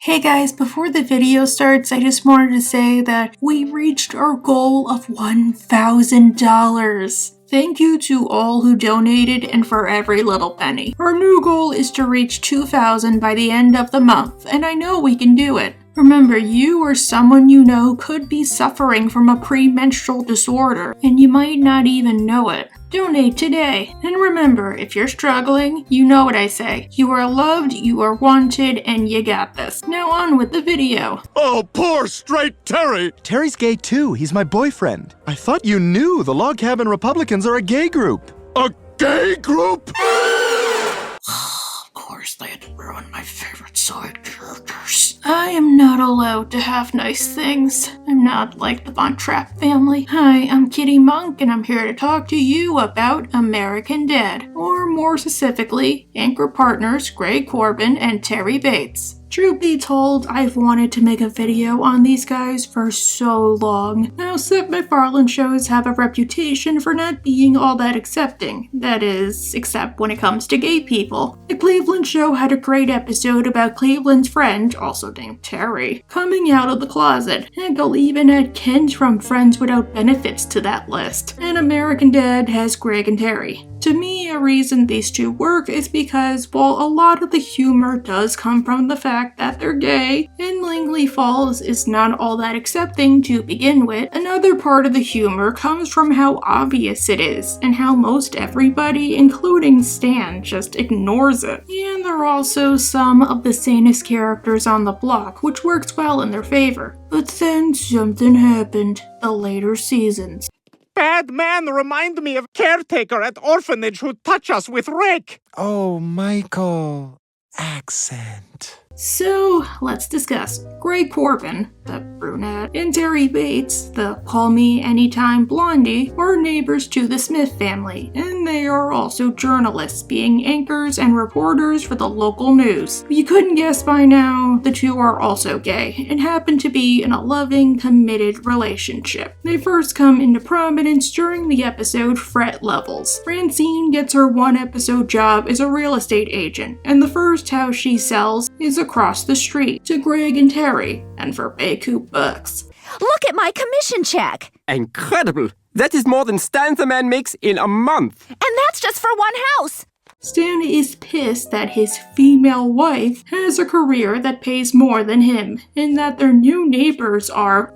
Hey guys, before the video starts, I just wanted to say that we reached our goal of $1,000. Thank you to all who donated and for every little penny. Our new goal is to reach 2,000 by the end of the month, and I know we can do it. Remember, you or someone you know could be suffering from a premenstrual disorder, and you might not even know it. Donate today. And remember, if you're struggling, you know what I say. You are loved, you are wanted, and you got this. Now on with the video. Oh, poor straight Terry! Terry's gay too. He's my boyfriend. I thought you knew the Log Cabin Republicans are a gay group. A gay group? Of course, they had to ruin my favorite side characters. I am not allowed to have nice things. I'm not like the Von Trapp family. Hi, I'm Kitty Monk, and I'm here to talk to you about American Dad, or more specifically, anchor partners Greg Corbin and Terry Bates. Truth be told, I've wanted to make a video on these guys for so long. Now, Seth MacFarlane shows have a reputation for not being all that accepting. That is, except when it comes to gay people. The Cleveland show had a great episode about Cleveland's friend, also named Terry, coming out of the closet. Heck, I'll even add Ken from Friends Without Benefits to that list. And American Dad has Greg and Terry. To me, a reason these two work is because while a lot of the humor does come from the fact that they're gay, and Langley Falls is not all that accepting to begin with, another part of the humor comes from how obvious it is, and how most everybody, including Stan, just ignores it. And there are also some of the sanest characters on the block, which works well in their favor. But then something happened the later seasons. Bad man remind me of caretaker at orphanage who touch us with rake. Oh, Michael. Accent. So, let's discuss. Greg Corbin, the brunette, and Terry Bates, the call me anytime blondie, are neighbors to the Smith family, and they are also journalists, being anchors and reporters for the local news. You couldn't guess by now, the two are also gay, and happen to be in a loving, committed relationship. They first come into prominence during the episode Fret Levels. Francine gets her one-episode job as a real estate agent, and the first house she sells is across the street to Greg and Terry, and for Baku bucks. Look at my commission check! Incredible! That is more than Stan the Man makes in a month! And that's just for one house! Stan is pissed that his female wife has a career that pays more than him, and that their new neighbors are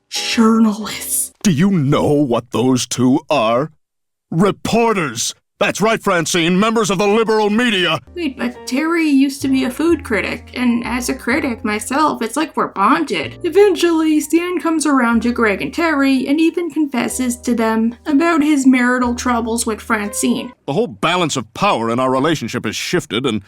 journalists. Do you know what those two are? Reporters! That's right, Francine, members of the liberal media! Wait, but Terry used to be a food critic, and as a critic myself, it's like we're bonded. Eventually, Stan comes around to Greg and Terry, and even confesses to them about his marital troubles with Francine. The whole balance of power in our relationship has shifted, and,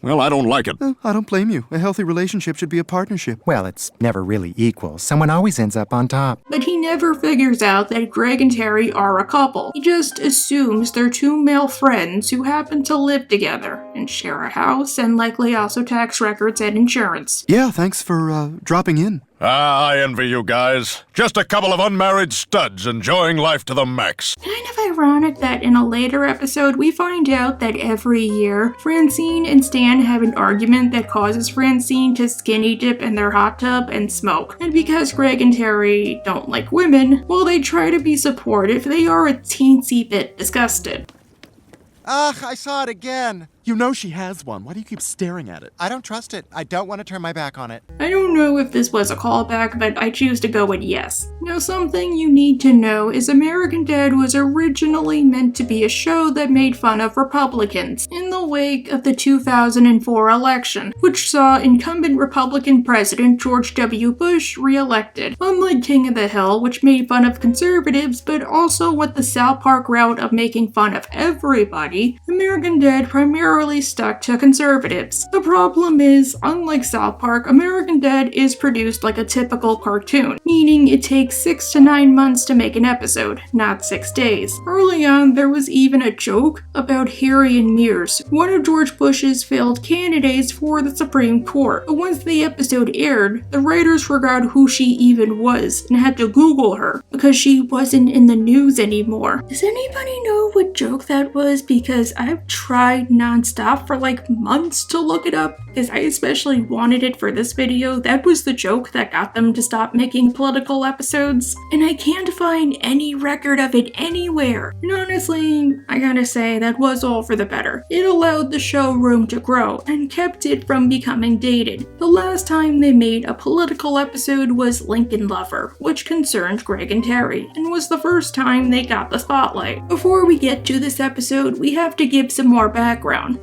well, I don't like it. I don't blame you. A healthy relationship should be a partnership. Well, it's never really equal. Someone always ends up on top. But he never figures out that Greg and Terry are a couple. He just assumes they're two male friends who happen to live together and share a house and likely also tax records and insurance. Yeah, thanks for dropping in. I envy you guys. Just a couple of unmarried studs enjoying life to the max. Kind of ironic that in a later episode we find out that every year Francine and Stan have an argument that causes Francine to skinny dip in their hot tub and smoke. And because Greg and Terry don't like women, while they try to be supportive, they are a teensy bit disgusted. Ugh, I saw it again. You know she has one. Why do you keep staring at it? I don't trust it. I don't want to turn my back on it. I don't know if this was a callback, but I choose to go with yes. Now, something you need to know is American Dad was originally meant to be a show that made fun of Republicans in the wake of the 2004 election, which saw incumbent Republican President George W. Bush re-elected. Unlike King of the Hill, which made fun of conservatives, but also went the South Park route of making fun of everybody, American Dad primarily stuck to conservatives. The problem is, unlike South Park, American Dad is produced like a typical cartoon, meaning it takes 6 to 9 months to make an episode, not 6 days. Early on, there was even a joke about Harry and Mears, one of George Bush's failed candidates for the Supreme Court. But once the episode aired, the writers forgot who she even was and had to Google her because she wasn't in the news anymore. Does anybody know what joke that was? Because I've tried non nonstop for like months to look it up, because I especially wanted it for this video. That was the joke that got them to stop making political episodes, and I can't find any record of it anywhere. And honestly, I gotta say, that was all for the better. It allowed the show room to grow and kept it from becoming dated. The last time they made a political episode was Lincoln Lover, which concerned Greg and Terry, and was the first time they got the spotlight. Before we get to this episode, we have to give some more background.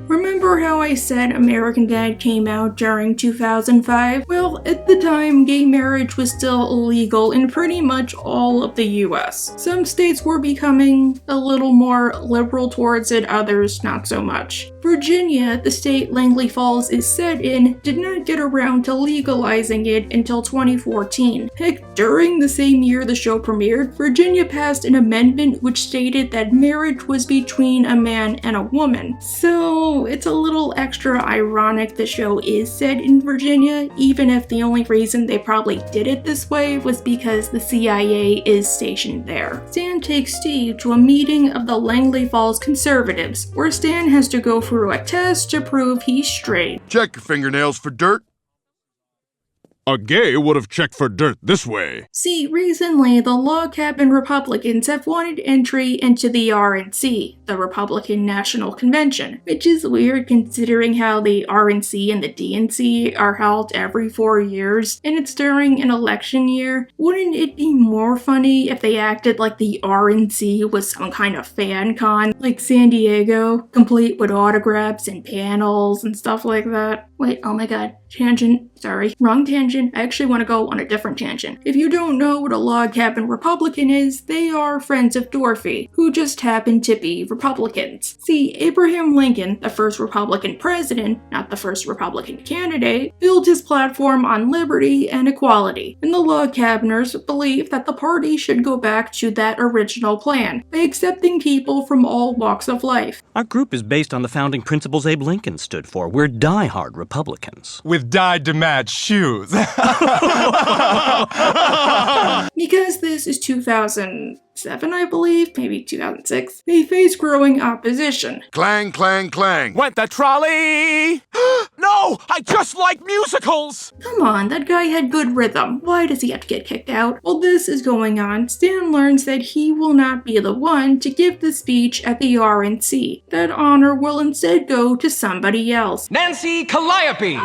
Remember how I said American Dad came out during 2005? Well, at the time, gay marriage was still illegal in pretty much all of the US. Some states were becoming a little more liberal towards it, others not so much. Virginia, the state Langley Falls is set in, did not get around to legalizing it until 2014. Heck, during the same year the show premiered, Virginia passed an amendment which stated that marriage was between a man and a woman. So it's a little extra ironic the show is set in Virginia, even if the only reason they probably did it this way was because the CIA is stationed there. Stan takes Steve to a meeting of the Langley Falls conservatives, where Stan has to go through a test to prove he's straight. Check your fingernails for dirt. A gay would have checked for dirt this way. See, recently the Log Cabin Republicans have wanted entry into the RNC, the Republican National Convention, which is weird considering how the RNC and the DNC are held every 4 years, and it's during an election year. Wouldn't it be more funny if they acted like the RNC was some kind of fan con, like San Diego, complete with autographs and panels and stuff like that? Wait, oh my god, tangent, sorry, wrong tangent. I actually want to go on a different tangent. If you don't know what a Log Cabin Republican is, they are friends of Dorothy, who just happen to be Republicans. See, Abraham Lincoln, the first Republican president, not the first Republican candidate, built his platform on liberty and equality, and the Log Cabiners believe that the party should go back to that original plan by accepting people from all walks of life. Our group is based on the founding principles Abe Lincoln stood for. We're die-hard Republicans. With dyed-to-match shoes. Because this is 2007, I believe, maybe 2006, they face growing opposition. Clang, clang, clang. Went the trolley! No! I just like musicals! Come on, that guy had good rhythm. Why does he have to get kicked out? While this is going on, Stan learns that he will not be the one to give the speech at the RNC. That honor will instead go to somebody else. Nancy Calliope!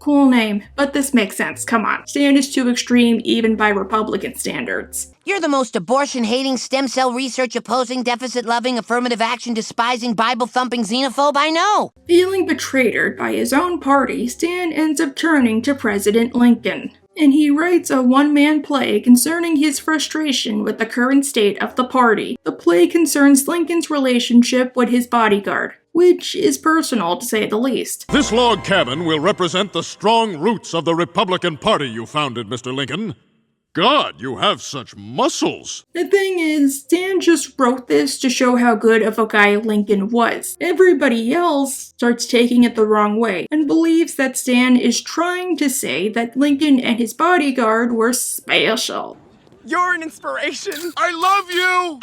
Cool name, but this makes sense, come on. Stan is too extreme even by Republican standards. You're the most abortion-hating, stem cell research-opposing, deficit-loving, affirmative action-despising, Bible-thumping xenophobe I know! Feeling betrayed by his own party, Stan ends up turning to President Lincoln. And he writes a one-man play concerning his frustration with the current state of the party. The play concerns Lincoln's relationship with his bodyguard, which is personal to say the least. This log cabin will represent the strong roots of the Republican Party you founded, Mr. Lincoln. God, you have such muscles. The thing is, Stan just wrote this to show how good of a guy Lincoln was. Everybody else starts taking it the wrong way and believes that Stan is trying to say that Lincoln and his bodyguard were special. You're an inspiration! I love you!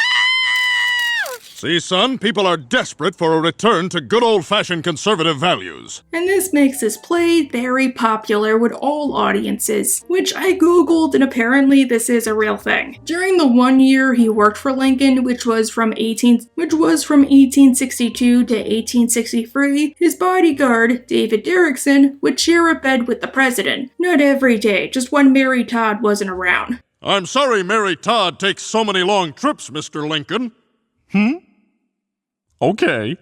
See, son, people are desperate for a return to good old-fashioned conservative values. And this makes this play very popular with all audiences, which I googled and apparently this is a real thing. During the 1 year he worked for Lincoln, which was from 1862 to 1863, his bodyguard, David Derrickson, would share a bed with the president. Not every day, just when Mary Todd wasn't around. I'm sorry Mary Todd takes so many long trips, Mr. Lincoln. Okay,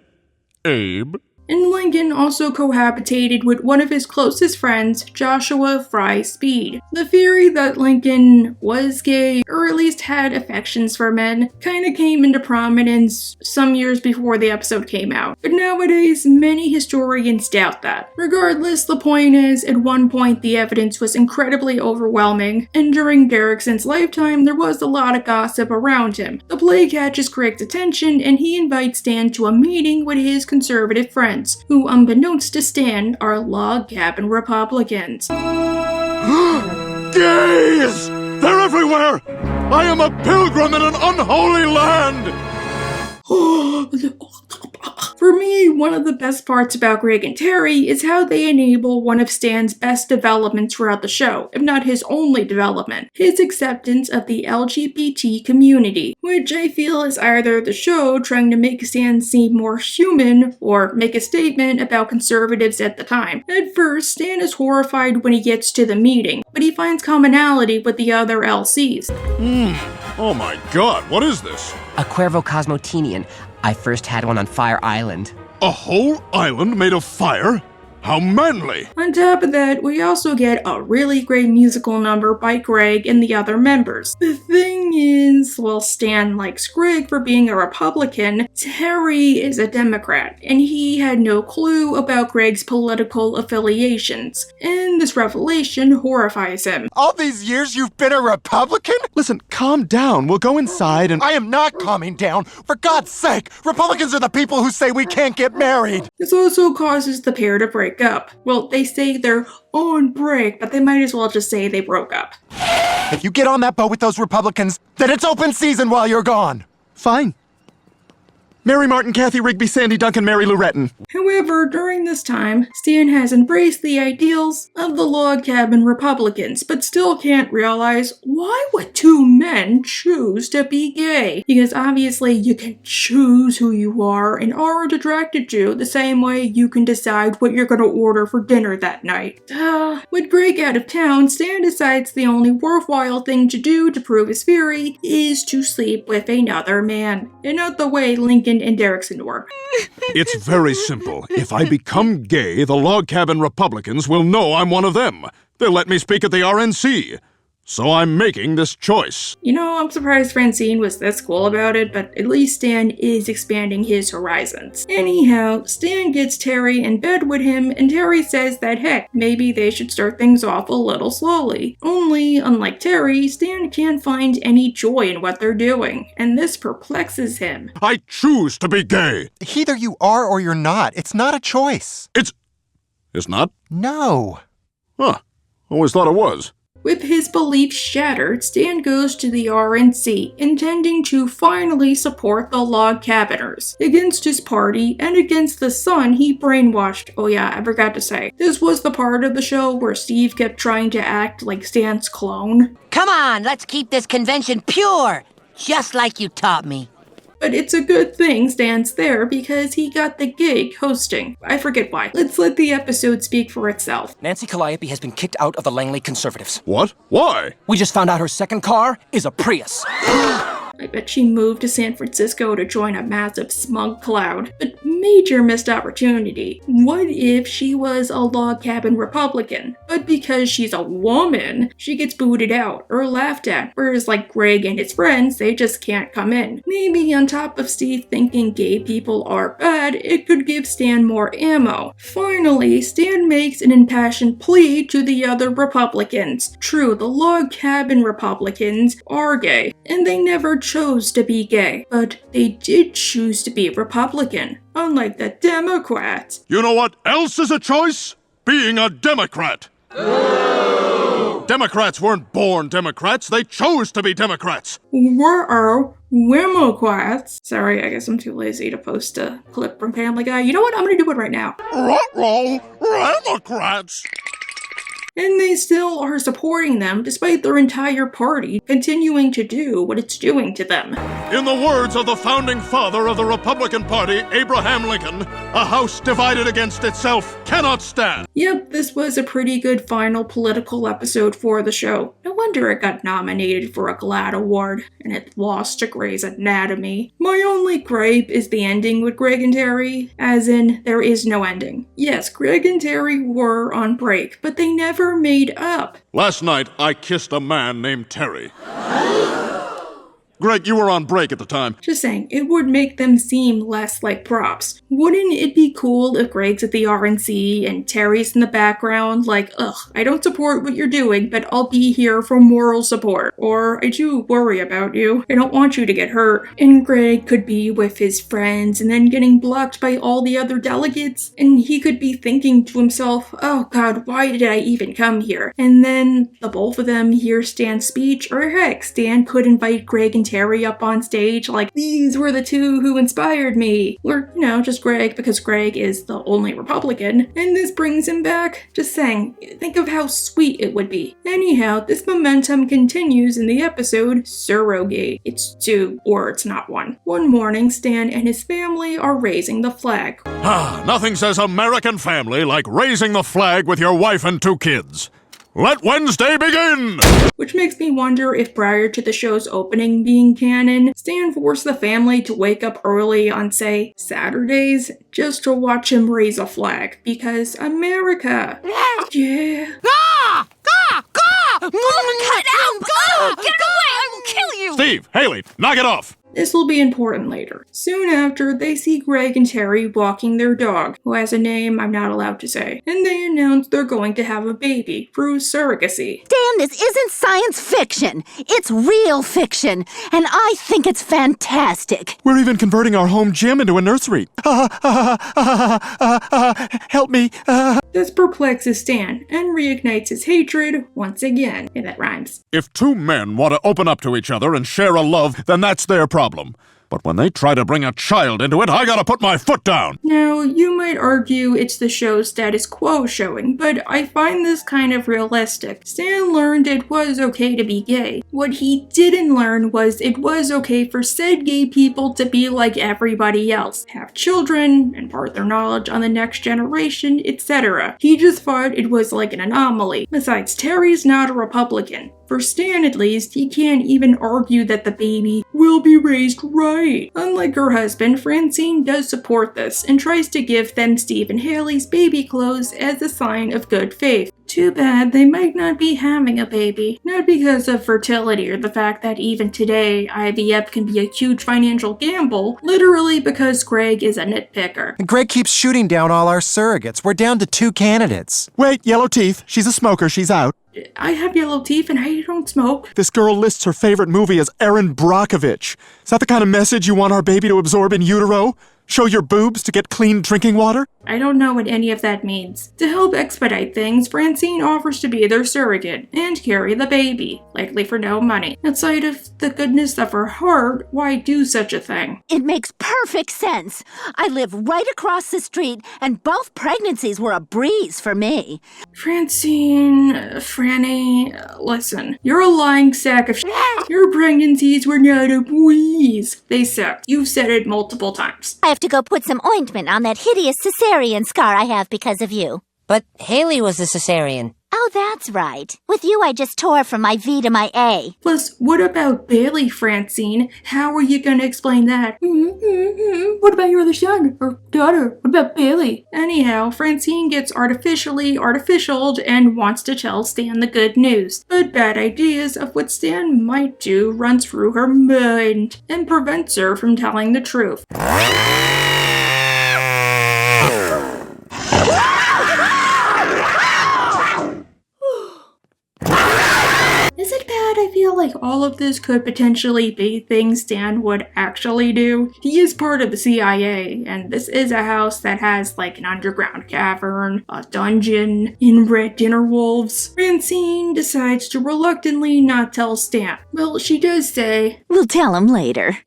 Abe. And Lincoln also cohabitated with one of his closest friends, Joshua Fry Speed. The theory that Lincoln was gay, or at least had affections for men, kinda came into prominence some years before the episode came out. But nowadays, many historians doubt that. Regardless, the point is, at one point the evidence was incredibly overwhelming, and during Derrickson's lifetime there was a lot of gossip around him. The play catches Craig's attention, and he invites Stan to a meeting with his conservative friends, who, unbeknownst to Stan, are log cabin Republicans. Gays! They're everywhere! I am a pilgrim in an unholy land! For me, one of the best parts about Greg and Terry is how they enable one of Stan's best developments throughout the show, if not his only development, his acceptance of the LGBT community, which I feel is either the show trying to make Stan seem more human, or make a statement about conservatives at the time. At first, Stan is horrified when he gets to the meeting, but he finds commonality with the other LCs. Oh my god, what is this? A Cuervo Cosmotinian. I first had one on Fire Island. A whole island made of fire? How manly! On top of that, we also get a really great musical number by Greg and the other members. The thing is, while Stan likes Greg for being a Republican, Terry is a Democrat, and he had no clue about Greg's political affiliations. And this revelation horrifies him. All these years you've been a Republican? Listen, calm down. We'll go inside and... I am not calming down. For God's sake, Republicans are the people who say we can't get married. This also causes the pair to break up. Well, they say they're on break, but they might as well just say they broke up. If you get on that boat with those Republicans, then it's open season while you're gone. Fine. Mary Martin, Kathy Rigby, Sandy Duncan, Mary Lou Retton. However, during this time, Stan has embraced the ideals of the log cabin Republicans, but still can't realize why would two men choose to be gay? Because obviously you can choose who you are and aren't attracted to the same way you can decide what you're gonna order for dinner that night. With Greg out of town, Stan decides the only worthwhile thing to do to prove his theory is to sleep with another man. And not the way Lincoln and Derrickson were. It's very simple. If I become gay, the log cabin Republicans will know I'm one of them. They'll let me speak at the RNC. So I'm making this choice. You know, I'm surprised Francine was this cool about it, but at least Stan is expanding his horizons. Anyhow, Stan gets Terry in bed with him, and Terry says that heck, maybe they should start things off a little slowly. Only, unlike Terry, Stan can't find any joy in what they're doing, and this perplexes him. I choose to be gay. Either you are or you're not. It's not a choice. It's not? No. Huh. Always thought it was. With his beliefs shattered, Stan goes to the RNC, intending to finally support the log cabiners. Against his party, and against the son he brainwashed. Oh yeah, I forgot to say. This was the part of the show where Steve kept trying to act like Stan's clone. Come on, let's keep this convention pure, just like you taught me. But it's a good thing Stan's there because he got the gig hosting. I forget why. Let's let the episode speak for itself. Nancy Calliope has been kicked out of the Langley Conservatives. What? Why? We just found out her second car is a Prius. I bet she moved to San Francisco to join a massive smug cloud. But major missed opportunity. What if she was a log cabin Republican? But because she's a woman, she gets booted out or laughed at. Whereas like Greg and his friends, they just can't come in. Maybe on top of Steve thinking gay people are bad, it could give Stan more ammo. Finally, Stan makes an impassioned plea to the other Republicans. True, the log cabin Republicans are gay, and they never chose to be gay, but they did choose to be Republican, unlike the Democrats. You know what else is a choice? Being a Democrat. Democrats weren't born Democrats, they chose to be Democrats. We're Democrats. Sorry, I guess I'm too lazy to post a clip from Family Guy. You know what? I'm gonna do it right now. Ruh-roh, Democrats. And they still are supporting them despite their entire party continuing to do what it's doing to them. In the words of the founding father of the Republican Party, Abraham Lincoln, a house divided against itself cannot stand. Yep, this was a pretty good final political episode for the show. No wonder it got nominated for a GLAAD award, and it lost to Grey's Anatomy. My only gripe is the ending with Greg and Terry, as in, there is no ending. Yes, Greg and Terry were on break, but they never made up. Last night, I kissed a man named Terry. Greg, you were on break at the time. Just saying, it would make them seem less like props. Wouldn't it be cool if Greg's at the RNC and Terry's in the background like, ugh, I don't support what you're doing, but I'll be here for moral support. Or, I do worry about you. I don't want you to get hurt. And Greg could be with his friends and then getting blocked by all the other delegates. And he could be thinking to himself, oh god, why did I even come here? And then the both of them hear Stan's speech, or heck, Stan could invite Greg and Terry up on stage like, these were the two who inspired me. Or, just Greg, because Greg is the only Republican, and this brings him back. Just saying, think of how sweet it would be. Anyhow, this momentum continues in the episode Surrogate. It's 2, or it's not 1. One morning, Stan and his family are raising the flag. Nothing says American family like raising the flag with your wife and 2 kids. Let Wednesday begin! Which makes me wonder if prior to the show's opening being canon, Stan forced the family to wake up early on, say, Saturdays, just to watch him raise a flag. Because America! Yeah. Cut out! Get it away! I will kill you! Steve, Haley, knock it off! This will be important later. Soon after, they see Greg and Terry walking their dog, who has a name I'm not allowed to say, and they announce they're going to have a baby through surrogacy. Dan, this isn't science fiction. It's real fiction, and I think it's fantastic. We're even converting our home gym into a nursery. Help me. This perplexes Stan and reignites his hatred once again. Yeah, that rhymes. If 2 men want to open up to each other and share a love, then that's their problem. But when they try to bring a child into it, I gotta put my foot down! Now, you might argue it's the show's status quo showing, but I find this kind of realistic. Stan learned it was okay to be gay. What he didn't learn was it was okay for said gay people to be like everybody else, have children, impart their knowledge on the next generation, etc. He just thought it was like an anomaly. Besides, Terry's not a Republican. For Stan, at least, he can't even argue that the baby will be raised right. Unlike her husband, Francine does support this and tries to give them Steve and Haley's baby clothes as a sign of good faith. Too bad they might not be having a baby. Not because of fertility or the fact that even today IVF can be a huge financial gamble, literally because Greg is a nitpicker. Greg keeps shooting down all our surrogates. We're down to 2 candidates. Wait, Yellow Teeth. She's a smoker. She's out. I have yellow teeth and I don't smoke. This girl lists her favorite movie as Erin Brockovich. Is that the kind of message you want our baby to absorb in utero? Show your boobs to get clean drinking water? I don't know what any of that means. To help expedite things, Francine offers to be their surrogate and carry the baby, likely for no money. Outside of the goodness of her heart, why do such a thing? It makes perfect sense. I live right across the street, and both pregnancies were a breeze for me. Francine, Franny, listen. You're a lying sack of shit. Your pregnancies were not a breeze. They sucked. You've said it multiple times. I have to go put some ointment on that hideous cesarean scar I have because of you. But Haley was the cesarean. Oh, that's right. With you, I just tore from my V to my A. Plus, what about Bailey, Francine? How are you gonna explain that? What about your other son or daughter? What about Bailey? Anyhow, Francine gets artificialed and wants to tell Stan the good news. But bad ideas of what Stan might do runs through her mind and prevents her from telling the truth. Is it bad? I feel like all of this could potentially be things Stan would actually do. He is part of the CIA, and this is a house that has like an underground cavern, a dungeon, inbred dinner wolves. Francine decides to reluctantly not tell Stan. Well, she does say, "We'll tell him later."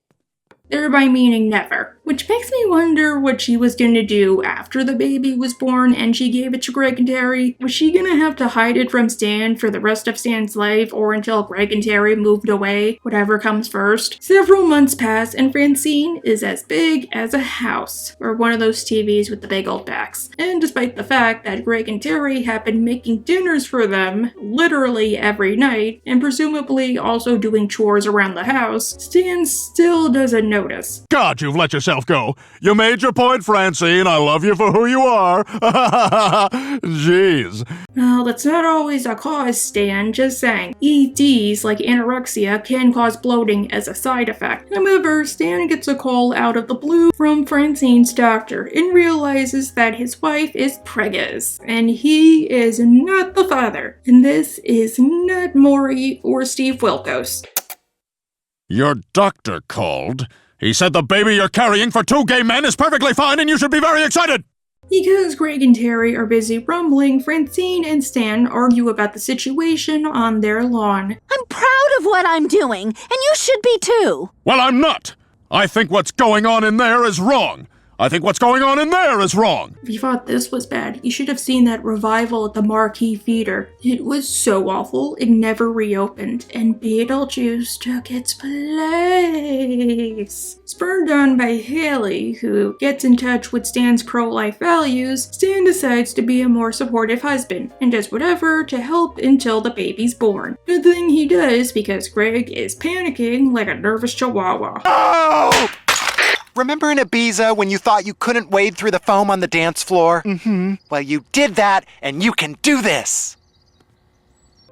Thereby meaning never. Which makes me wonder what she was gonna do after the baby was born and she gave it to Greg and Terry. Was she gonna have to hide it from Stan for the rest of Stan's life or until Greg and Terry moved away? Whatever comes first. Several months pass and Francine is as big as a house. Or one of those TVs with the big old backs. And despite the fact that Greg and Terry have been making dinners for them literally every night and presumably also doing chores around the house, Stan still doesn't notice. God, you've let yourself yourself go. You made your point, Francine. I love you for who you are. Jeez. Well, that's not always a cause, Stan, just saying. EDs, like anorexia, can cause bloating as a side effect. However, Stan gets a call out of the blue from Francine's doctor and realizes that his wife is preggers, and he is not the father. And this is not Maury or Steve Wilkos. Your doctor called. He said the baby you're carrying for 2 gay men is perfectly fine and you should be very excited! Because Greg and Terry are busy rumbling, Francine and Stan argue about the situation on their lawn. I'm proud of what I'm doing, and you should be too. Well, I'm not! I think what's going on in there is wrong! I think what's going on in there is wrong! If you thought this was bad, you should have seen that revival at the Marquee Theater. It was so awful, it never reopened, and Beetlejuice took its place. Spurred on by Haley, who gets in touch with Stan's pro-life values, Stan decides to be a more supportive husband, and does whatever to help until the baby's born. Good thing he does, because Greg is panicking like a nervous chihuahua. Oh! Remember in Ibiza when you thought you couldn't wade through the foam on the dance floor? Mm-hmm. Well, you did that, and you can do this!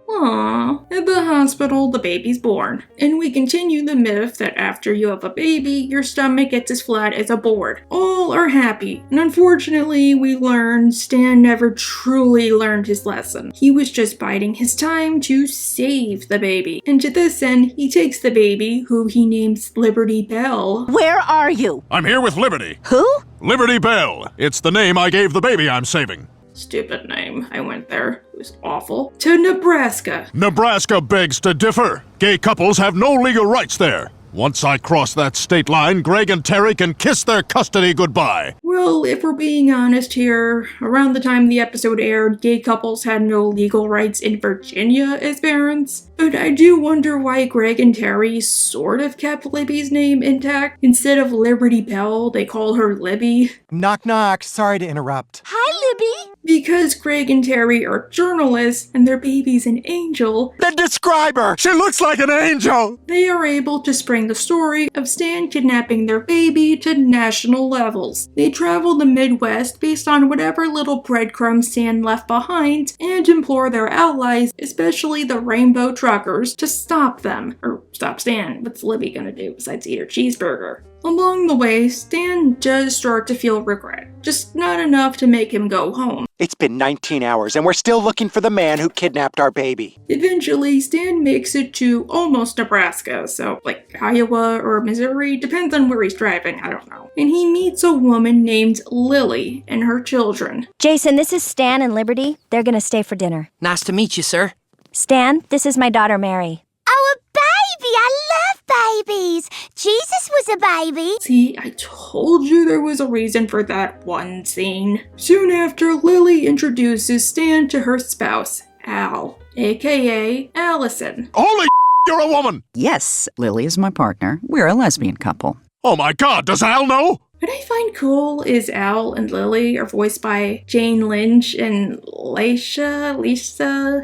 Aww. At the hospital, the baby's born. And we continue the myth that after you have a baby, your stomach gets as flat as a board. All are happy. And unfortunately, we learn Stan never truly learned his lesson. He was just biding his time to save the baby. And to this end, he takes the baby, who he names Liberty Bell. Where are you? I'm here with Liberty. Who? Liberty Bell. It's the name I gave the baby I'm saving. Stupid name. I went there. It was awful. To Nebraska. Nebraska begs to differ. Gay couples have no legal rights there. Once I cross that state line, Greg and Terry can kiss their custody goodbye. Well, if we're being honest here, around the time the episode aired, gay couples had no legal rights in Virginia as parents. But I do wonder why Greg and Terry sort of kept Libby's name intact. Instead of Liberty Bell, they call her Libby. Knock knock, sorry to interrupt. Hi, Libby. Because Greg and Terry are journalists and their baby's an angel, Then describe her! She looks like an angel! they are able to spring the story of Stan kidnapping their baby to national levels. They travel the Midwest based on whatever little breadcrumbs Stan left behind and implore their allies, especially the Rainbow Truckers, to stop them. Or stop Stan. What's Libby gonna do besides eat her cheeseburger? Along the way, Stan does start to feel regret, just not enough to make him go home. It's been 19 hours, and we're still looking for the man who kidnapped our baby. Eventually, Stan makes it to almost Nebraska, so like Iowa or Missouri, depends on where he's driving, I don't know. And he meets a woman named Lily and her children. Jason, this is Stan and Liberty. They're gonna stay for dinner. Nice to meet you, sir. Stan, this is my daughter Mary. Oh, a baby! I love babies! Jesus was a baby! See, I told you there was a reason for that one scene. Soon after, Lily introduces Stan to her spouse, Al, aka Allison. Holy you're a woman! Yes, Lily is my partner. We're a lesbian couple. Oh my god, does Al know? What I find cool is Al and Lily are voiced by Jane Lynch and Lisa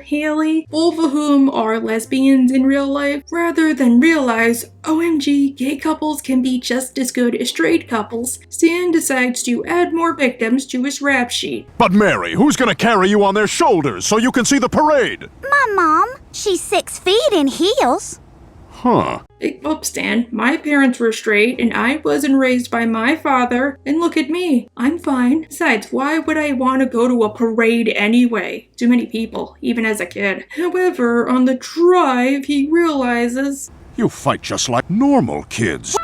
Haley, both of whom are lesbians in real life, rather than realize, OMG, gay couples can be just as good as straight couples. Stan decides to add more victims to his rap sheet. But Mary, who's gonna carry you on their shoulders so you can see the parade? My mom. She's 6 feet in heels. Huh. Big whoop, Stan. My parents were straight, and I wasn't raised by my father. And look at me. I'm fine. Besides, why would I want to go to a parade anyway? Too many people, even as a kid. However, on the drive, he realizes... You fight just like normal kids.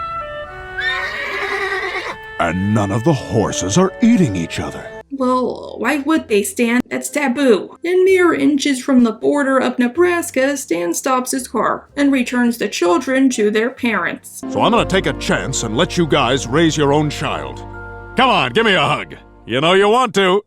And none of the horses are eating each other. Well, why would they, Stan? That's taboo. And mere inches from the border of Nebraska, Stan stops his car and returns the children to their parents. So I'm gonna take a chance and let you guys raise your own child. Come on, give me a hug. You know you want to.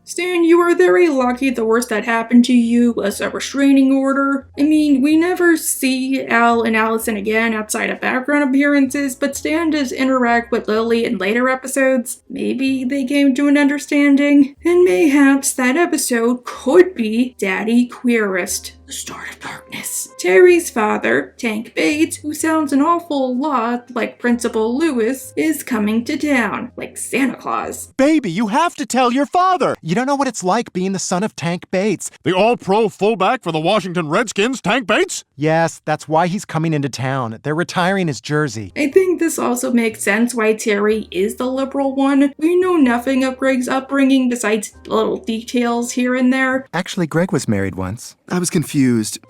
Stan, you are very lucky the worst that happened to you was a restraining order. I mean, we never see Al and Allison again outside of background appearances, but Stan does interact with Lily in later episodes. Maybe they came to an understanding. And mayhaps that episode could be Daddy Queerest. The Start of Darkness. Terry's father, Tank Bates, who sounds an awful lot like Principal Lewis, is coming to town, like Santa Claus. Baby, you have to tell your father! You don't know what it's like being the son of Tank Bates. The all-pro fullback for the Washington Redskins, Tank Bates? Yes, that's why he's coming into town. They're retiring his jersey. I think this also makes sense why Terry is the liberal one. We know nothing of Greg's upbringing besides little details here and there. Actually, Greg was married once. I was confused.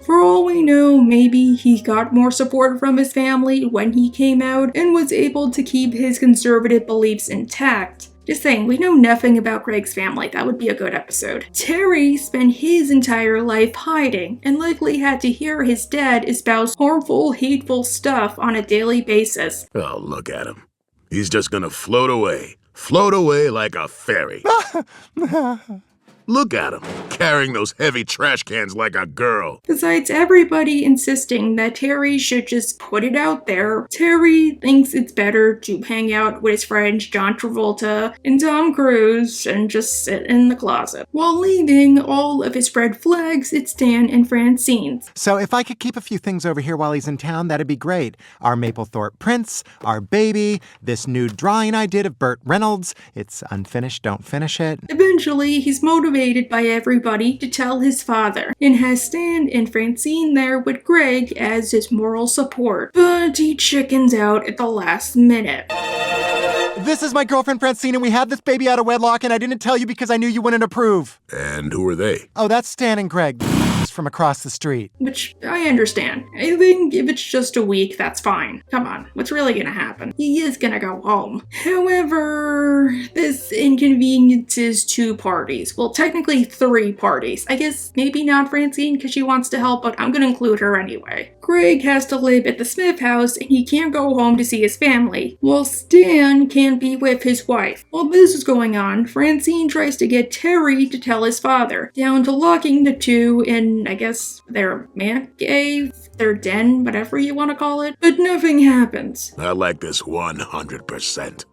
For all we know, maybe he got more support from his family when he came out and was able to keep his conservative beliefs intact. Just saying, we know nothing about Greg's family. That would be a good episode. Terry spent his entire life hiding and likely had to hear his dad espouse harmful, hateful stuff on a daily basis. Oh, look at him. He's just gonna float away. Float away like a fairy. Look at him, carrying those heavy trash cans like a girl. Besides everybody insisting that Terry should just put it out there, Terry thinks it's better to hang out with his friends John Travolta and Tom Cruise and just sit in the closet. While leaving all of his red flags at Stan and Francine's. So if I could keep a few things over here while he's in town, that'd be great. Our Maplethorpe prince, our baby, this new drawing I did of Burt Reynolds. It's unfinished, don't finish it. Eventually, he's motivated by everybody to tell his father, and has Stan and Francine there with Greg as his moral support. But he chickens out at the last minute. This is my girlfriend Francine, and we had this baby out of wedlock, and I didn't tell you because I knew you wouldn't approve. And who are they? Oh, that's Stan and Greg from across the street. Which I understand. I think if it's just a week, that's fine. Come on, what's really gonna happen? He is gonna go home. However, this inconveniences 2 parties. Well, technically 3 parties. I guess maybe not Francine because she wants to help, but I'm gonna include her anyway. Greg has to live at the Smith house and he can't go home to see his family, while Stan can't be with his wife. While this is going on, Francine tries to get Terry to tell his father, down to locking the two in, I guess, their man cave, their den, whatever you want to call it, but nothing happens. I like this 100%.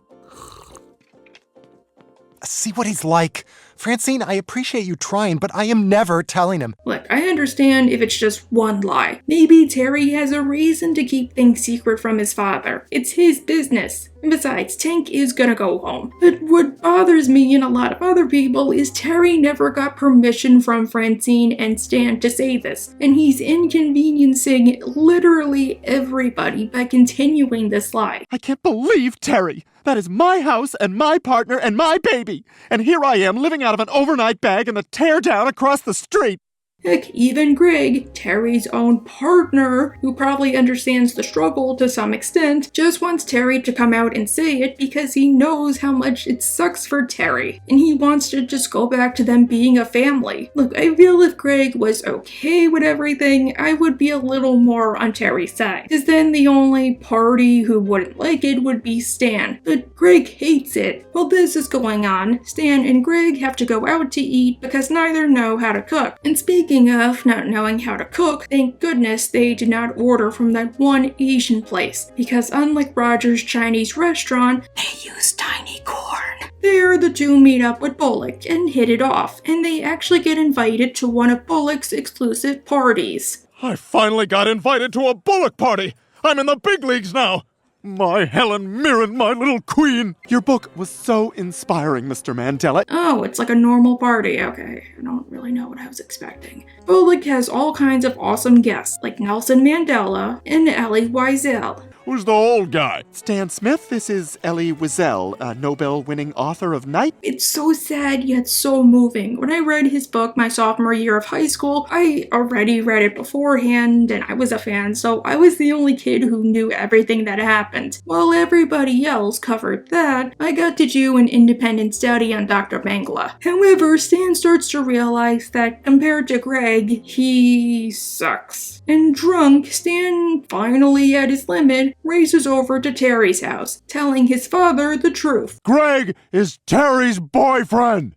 See what he's like. Francine, I appreciate you trying, but I am never telling him. Look, I understand if it's just one lie. Maybe Terry has a reason to keep things secret from his father. It's his business. And besides, Tank is gonna go home. But what bothers me and a lot of other people is Terry never got permission from Francine and Stan to say this. And he's inconveniencing literally everybody by continuing this lie. I can't believe Terry. That is my house and my partner and my baby. And here I am living out of an overnight bag in the teardown across the street. Heck, even Greg, Terry's own partner, who probably understands the struggle to some extent, just wants Terry to come out and say it because he knows how much it sucks for Terry, and he wants to just go back to them being a family. Look, I feel if Greg was okay with everything, I would be a little more on Terry's side, because then the only party who wouldn't like it would be Stan, but Greg hates it. While this is going on, Stan and Greg have to go out to eat because neither know how to cook, and speaking of not knowing how to cook, thank goodness they did not order from that one Asian place, because unlike Roger's Chinese restaurant, they use tiny corn. There, the two meet up with Bullock and hit it off, and they actually get invited to one of Bullock's exclusive parties. I finally got invited to a Bullock party! I'm in the big leagues now! My Helen Mirren, my little queen! Your book was so inspiring, Mr. Mandela. Oh, it's like a normal party. Okay, I don't really know what I was expecting. Bullock has all kinds of awesome guests, like Nelson Mandela and Elie Wiesel. Who's the old guy? Stan Smith, this is Elie Wiesel, a Nobel-winning author of Night. It's so sad yet so moving. When I read his book my sophomore year of high school, I already read it beforehand and I was a fan, so I was the only kid who knew everything that happened. While everybody else covered that, I got to do an independent study on Dr. Mengele. However, Stan starts to realize that compared to Greg, he sucks. And drunk, Stan, finally at his limit, races over to Terry's house, telling his father the truth. Greg is Terry's boyfriend!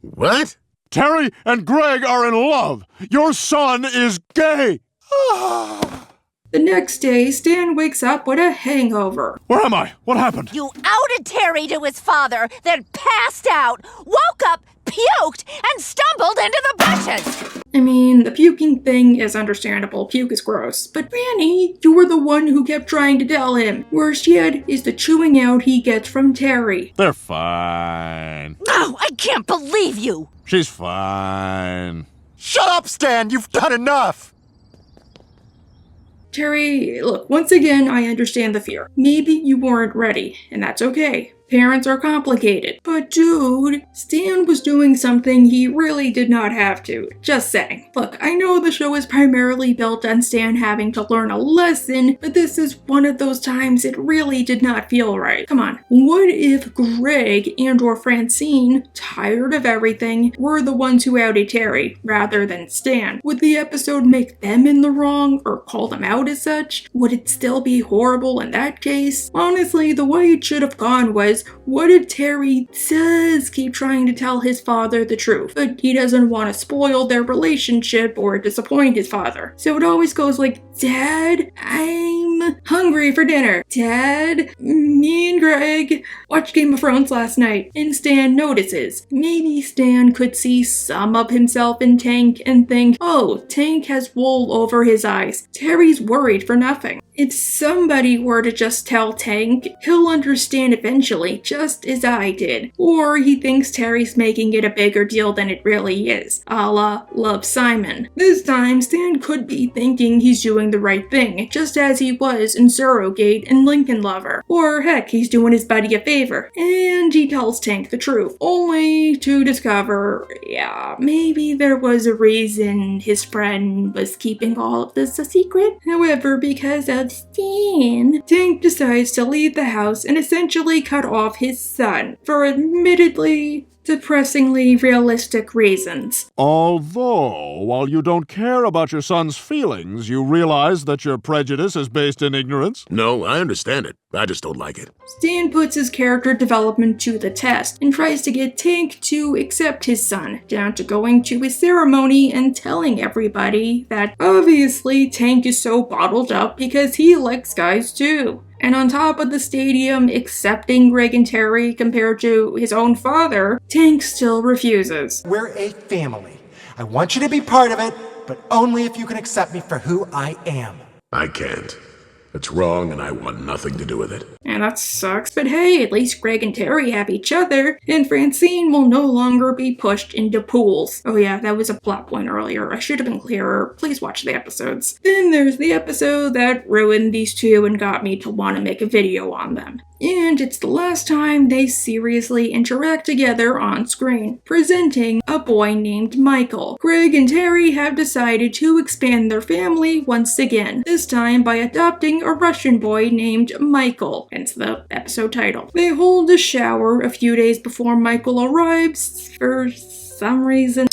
What? Terry and Greg are in love. Your son is gay. The next day, Stan wakes up with a hangover. Where am I? What happened? You outed Terry to his father, then passed out, woke up, puked, and stumbled into the bushes. I mean, the puking thing is understandable. Puke is gross. But Granny, you were the one who kept trying to tell him. Worse yet is the chewing out he gets from Terry. They're fine. Oh, I can't believe you. She's fine. Shut up, Stan! You've done enough! Terry, look, once again, I understand the fear. Maybe you weren't ready, and that's okay. Parents are complicated. But dude, Stan was doing something he really did not have to. Just saying. Look, I know the show is primarily built on Stan having to learn a lesson, but this is one of those times it really did not feel right. Come on, what if Greg and or Francine, tired of everything, were the ones who outed Terry, rather than Stan? Would the episode make them in the wrong, or call them out as such? Would it still be horrible in that case? Honestly, the way it should have gone was, what if Terry does keep trying to tell his father the truth, but he doesn't want to spoil their relationship or disappoint his father? So it always goes like, Dad, I'm hungry for dinner. Dad, me and Greg watched Game of Thrones last night, and Stan notices. Maybe Stan could see some of himself in Tank and think, oh, Tank has wool over his eyes. Terry's worried for nothing. If somebody were to just tell Tank, he'll understand eventually, just as I did. Or he thinks Terry's making it a bigger deal than it really is, a la Love Simon. This time, Stan could be thinking he's doing the right thing, just as he was in Surrogate and Lincoln Lover. Or heck, he's doing his buddy a favor, and he tells Tank the truth, only to discover, yeah, maybe there was a reason his friend was keeping all of this a secret. However, because of Stan, Tank decides to leave the house and essentially cut off his son, for admittedly depressingly realistic reasons. Although, while you don't care about your son's feelings, you realize that your prejudice is based in ignorance? No, I understand it. I just don't like it. Stan puts his character development to the test and tries to get Tank to accept his son, down to going to his ceremony and telling everybody that obviously Tank is so bottled up because he likes guys too. And on top of the stadium accepting Greg and Terry compared to his own father, Tank still refuses. We're a family. I want you to be part of it, but only if you can accept me for who I am. I can't. It's wrong and I want nothing to do with it. And that sucks, but hey, at least Greg and Terry have each other, and Francine will no longer be pushed into pools. Oh yeah, that was a plot point earlier. I should have been clearer. Please watch the episodes. Then there's the episode that ruined these two and got me to want to make a video on them. And it's the last time they seriously interact together on screen, presenting a boy named Michael. Greg and Terry have decided to expand their family once again, this time by adopting a Russian boy named Michael, hence the episode title. They hold a shower a few days before Michael arrives, for some reason.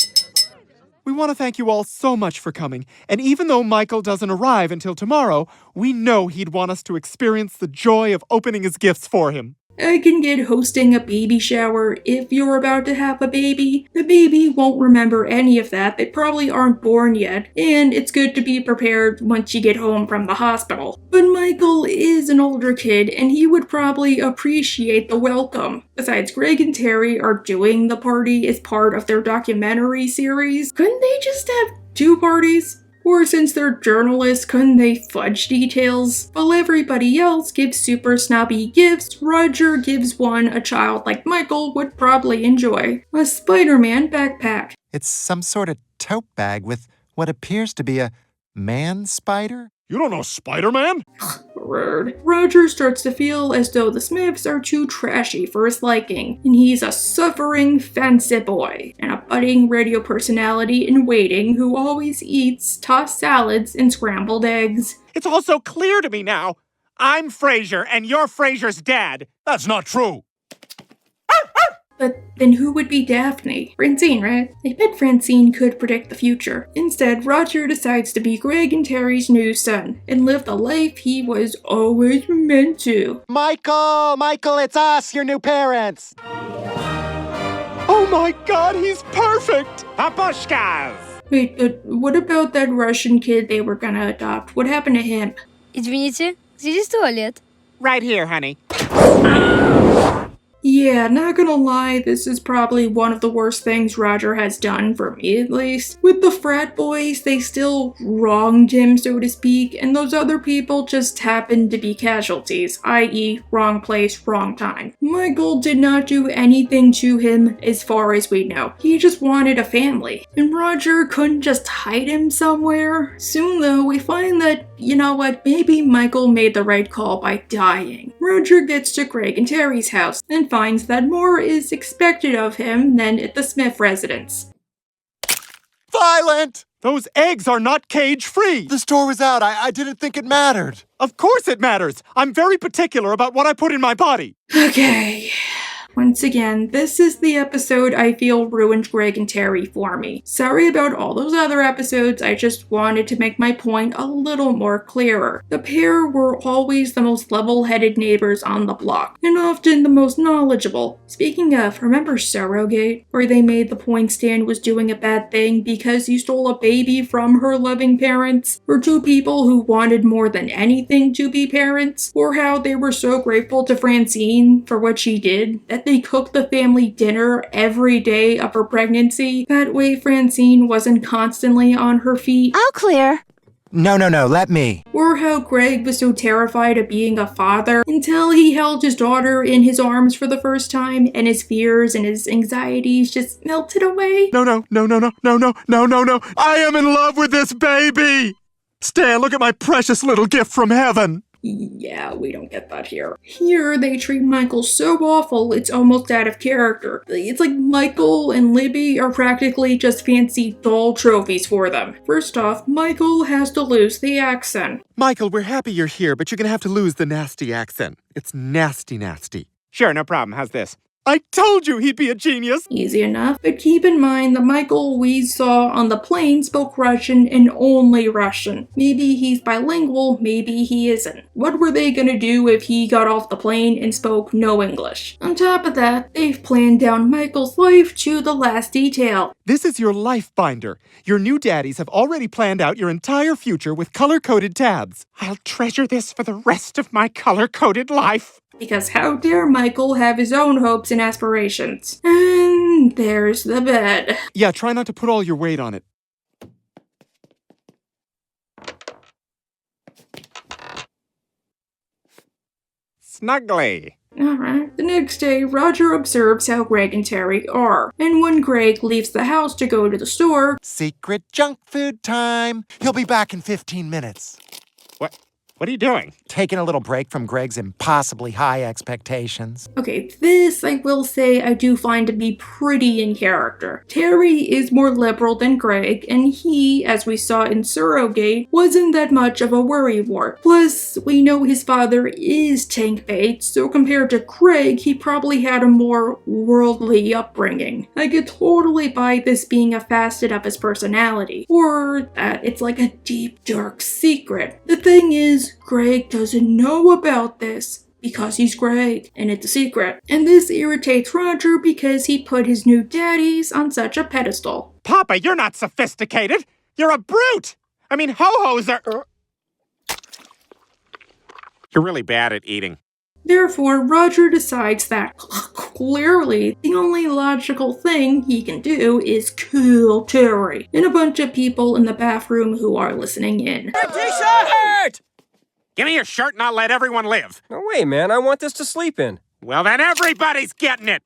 We want to thank you all so much for coming, and even though Michael doesn't arrive until tomorrow, we know he'd want us to experience the joy of opening his gifts for him. I can get hosting a baby shower if you're about to have a baby. The baby won't remember any of that. They probably aren't born yet, and it's good to be prepared once you get home from the hospital. But Michael is an older kid, and he would probably appreciate the welcome. Besides, Greg and Terry are doing the party as part of their documentary series. Couldn't they just have 2 parties? Or since they're journalists, couldn't they fudge details? While everybody else gives super snobby gifts, Roger gives one a child like Michael would probably enjoy. A Spider-Man backpack. It's some sort of tote bag with what appears to be a man spider? You don't know Spider-Man? Rude. Roger starts to feel as though the Smiths are too trashy for his liking, and he's a suffering fancy boy, and a budding radio personality in waiting who always eats tossed salads and scrambled eggs. It's all so clear to me now. I'm Frasier, and you're Frasier's dad. That's not true. But then who would be Daphne? Francine, right? I bet Francine could predict the future. Instead, Roger decides to be Greg and Terry's new son, and live the life he was always meant to. Michael, it's us, your new parents. Oh Oh my god, he's perfect! Papushkas! Wait, but what about that Russian kid they were gonna adopt? What happened to him? Извините, здесь туалет. Right here, honey. Yeah, not gonna lie, this is probably one of the worst things Roger has done, for me at least. With the frat boys, they still wronged him, so to speak, and those other people just happened to be casualties, i.e. wrong place, wrong time. Michael did not do anything to him as far as we know. He just wanted a family, and Roger couldn't just hide him somewhere. Soon though, we find that, you know what, maybe Michael made the right call by dying. Roger gets to Greg and Terry's house, and finds that more is expected of him than at the Smith residence. Violent! Those eggs are not cage-free! The store was out. I didn't think it mattered. Of course it matters! I'm very particular about what I put in my body! Okay. Once again, this is the episode I feel ruined Greg and Terry for me. Sorry about all those other episodes, I just wanted to make my point a little more clearer. The pair were always the most level-headed neighbors on the block, and often the most knowledgeable. Speaking of, remember Surrogate, where they made the point Stan was doing a bad thing because he stole a baby from her loving parents? Or two people who wanted more than anything to be parents? Or how they were so grateful to Francine for what she did, that they cooked the family dinner every day of her pregnancy. That way Francine wasn't constantly on her feet. I'll clear. No, let me. Or how Greg was so terrified of being a father until he held his daughter in his arms for the first time and his fears and his anxieties just melted away. No. I am in love with this baby! Stan, look at my precious little gift from heaven! Yeah, we don't get that here. Here, they treat Michael so awful, it's almost out of character. It's like Michael and Libby are practically just fancy doll trophies for them. First off, Michael has to lose the accent. Michael, we're happy you're here, but you're gonna have to lose the nasty accent. It's nasty. Sure, no problem. How's this? I told you he'd be a genius! Easy enough, but keep in mind the Michael we saw on the plane spoke Russian and only Russian. Maybe he's bilingual, maybe he isn't. What were they gonna do if he got off the plane and spoke no English? On top of that, they've planned down Michael's life to the last detail. This is your life binder. Your new daddies have already planned out your entire future with color-coded tabs. I'll treasure this for the rest of my color-coded life. Because how dare Michael have his own hopes and aspirations? And there's the bed. Yeah, try not to put all your weight on it. Snuggly. Alright. The next day, Roger observes how Greg and Terry are. And when Greg leaves the house to go to the store... Secret junk food time! He'll be back in 15 minutes. What are you doing? Taking a little break from Greg's impossibly high expectations. Okay, this, I will say, I do find to be pretty in character. Terry is more liberal than Greg, and he, as we saw in Surrogate, wasn't that much of a worrywart. Plus, we know his father is tank bait, so compared to Greg, he probably had a more worldly upbringing. I could totally buy this being a facet of his personality, or that it's like a deep, dark secret. The thing is, Greg doesn't know about this because he's Greg, and it's a secret. And this irritates Roger because he put his new daddies on such a pedestal. Papa, you're not sophisticated. You're a brute. I mean, ho-hos are... You're really bad at eating. Therefore, Roger decides that, clearly, the only logical thing he can do is kill Terry and a bunch of people in the bathroom who are listening in. T-shirt! Give me your shirt and I'll let everyone live. No way, man. I want this to sleep in. Well, then everybody's getting it.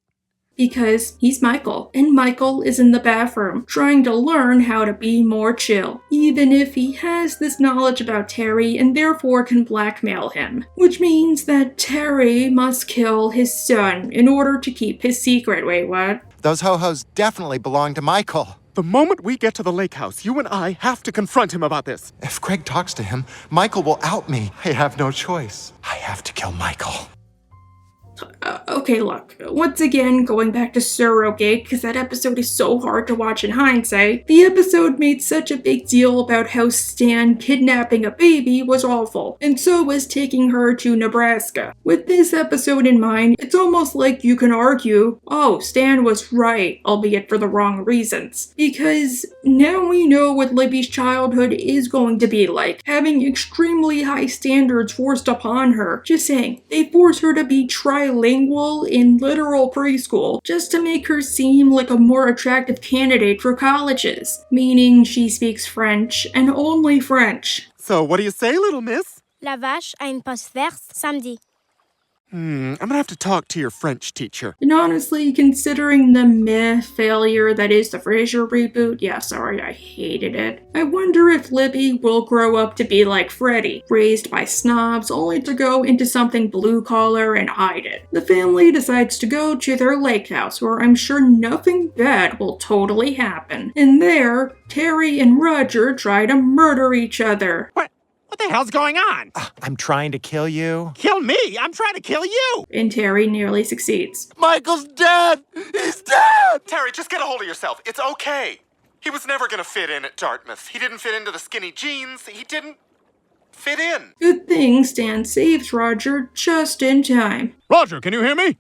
Because he's Michael, and Michael is in the bathroom, trying to learn how to be more chill, even if he has this knowledge about Terry and therefore can blackmail him. Which means that Terry must kill his son in order to keep his secret. Wait, what? Those ho-hos definitely belong to Michael. The moment we get to the lake house, you and I have to confront him about this. If Greg talks to him, Michael will out me. I have no choice. I have to kill Michael. Okay, look, once again, going back to Surrogate, because that episode is so hard to watch in hindsight, the episode made such a big deal about how Stan kidnapping a baby was awful, and so was taking her to Nebraska. With this episode in mind, it's almost like you can argue, oh, Stan was right, albeit for the wrong reasons. Because now we know what Libby's childhood is going to be like, having extremely high standards forced upon her. Just saying, they force her to be trilingual in literal preschool just to make her seem like a more attractive candidate for colleges, meaning she speaks French and only French. So what do you say, little miss? La vache a une poste verte samedi. I'm gonna have to talk to your French teacher. And honestly, considering the meh failure that is the Frasier reboot, yeah, sorry, I hated it. I wonder if Libby will grow up to be like Freddy, raised by snobs only to go into something blue-collar and hide it. The family decides to go to their lake house, where I'm sure nothing bad will totally happen. And there, Terry and Roger try to murder each other. What the hell's going on? I'm trying to kill you. Kill me? I'm trying to kill you! And Terry nearly succeeds. Michael's dead! He's dead! Terry, just get a hold of yourself. It's okay. He was never gonna fit in at Dartmouth. He didn't fit into the skinny jeans. He didn't fit in. Good thing Stan saves Roger just in time. Roger, can you hear me?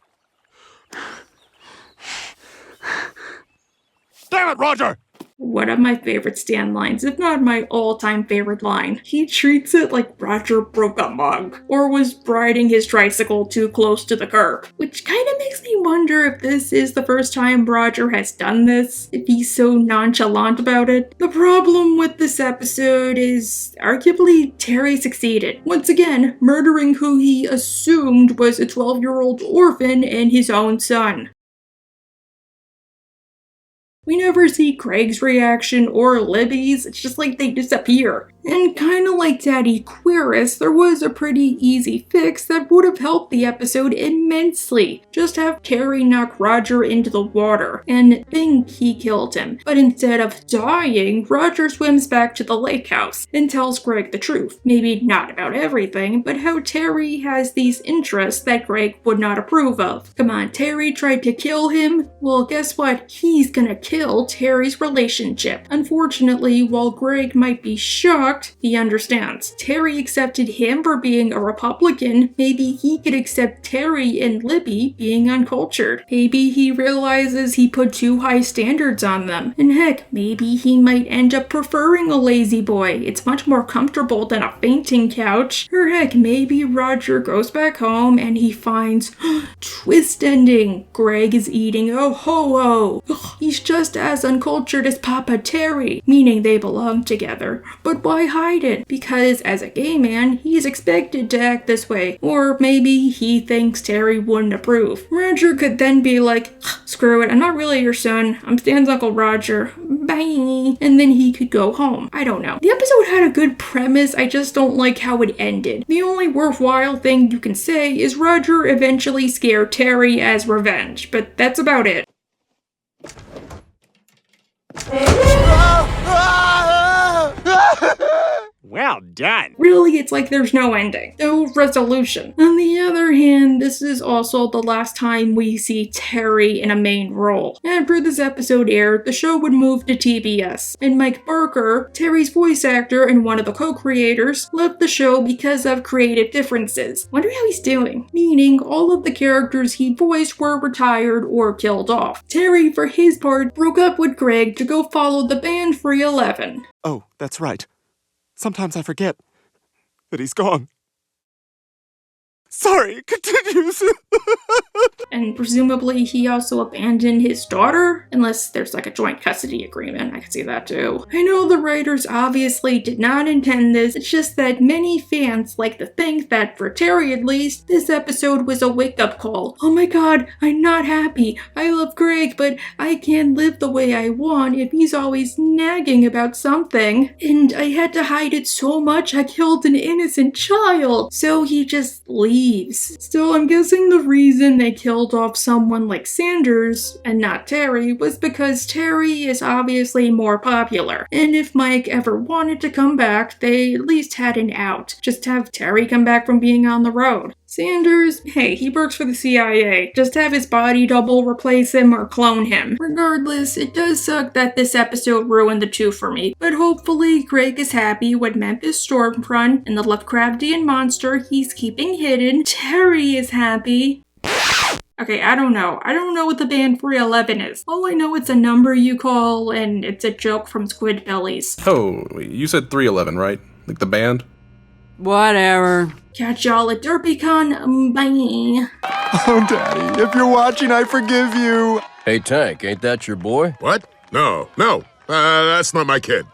Damn it, Roger! One of my favorite Stan lines, if not my all-time favorite line. He treats it like Roger broke a mug, or was riding his tricycle too close to the curb. Which kind of makes me wonder if this is the first time Roger has done this, if he's so nonchalant about it. The problem with this episode is, arguably, Terry succeeded. Once again, murdering who he assumed was a 12-year-old orphan and his own son. We never see Craig's reaction or Libby's, it's just like they disappear. And kinda like Daddy Queerus, there was a pretty easy fix that would have helped the episode immensely. Just have Terry knock Roger into the water and think he killed him. But instead of dying, Roger swims back to the lake house and tells Greg the truth. Maybe not about everything, but how Terry has these interests that Greg would not approve of. Come on, Terry tried to kill him? Well, guess what? He's gonna kill Terry's relationship. Unfortunately, while Greg might be shocked, he understands. Terry accepted him for being a Republican. Maybe he could accept Terry and Libby being uncultured. Maybe he realizes he put too high standards on them. And heck, maybe he might end up preferring a lazy boy. It's much more comfortable than a fainting couch. Or heck, maybe Roger goes back home and he finds twist ending. Greg is eating a ho-ho. He's just as uncultured as Papa Terry, meaning they belong together. But why hide it? Because as a gay man, he's expected to act this way. Or maybe he thinks Terry wouldn't approve. Roger could then be like, screw it, I'm not really your son. I'm Stan's Uncle Roger. Bye. And then he could go home. I don't know. The episode had a good premise, I just don't like how it ended. The only worthwhile thing you can say is Roger eventually scared Terry as revenge, but that's about it. Well done. Really, it's like there's no ending, no resolution. On the other hand, this is also the last time we see Terry in a main role. After this episode aired, the show would move to TBS, and Mike Barker, Terry's voice actor and one of the co-creators, left the show because of creative differences. Wonder how he's doing. Meaning, all of the characters he voiced were retired or killed off. Terry, for his part, broke up with Greg to go follow the band 311. Oh, that's right. Sometimes I forget that he's gone. Sorry, continues. And presumably he also abandoned his daughter? Unless there's like a joint custody agreement, I can see that too. I know the writers obviously did not intend this, it's just that many fans like to think that, for Terry at least, this episode was a wake-up call. Oh my god, I'm not happy. I love Greg, but I can't live the way I want if he's always nagging about something. And I had to hide it so much I killed an innocent child. So he just leaves. Still, I'm guessing the reason they killed off someone like Sanders and not Terry was because Terry is obviously more popular. And if Mike ever wanted to come back, they at least had an out. Just have Terry come back from being on the road. Sanders, hey, he works for the CIA. Just have his body double replace him or clone him. Regardless, it does suck that this episode ruined the two for me, but hopefully Greg is happy with Memphis Stormfront and the Lovecraftian monster he's keeping hidden. Terry is happy. Okay, I don't know. I don't know what the band 311 is. All I know it's a number you call, and it's a joke from Squidbillies. Oh, you said 311, right? Like the band? Whatever. Catch y'all at DerpyCon. Bye. Oh, Daddy, if you're watching, I forgive you. Hey, Tank, ain't that your boy? What? No, that's not my kid.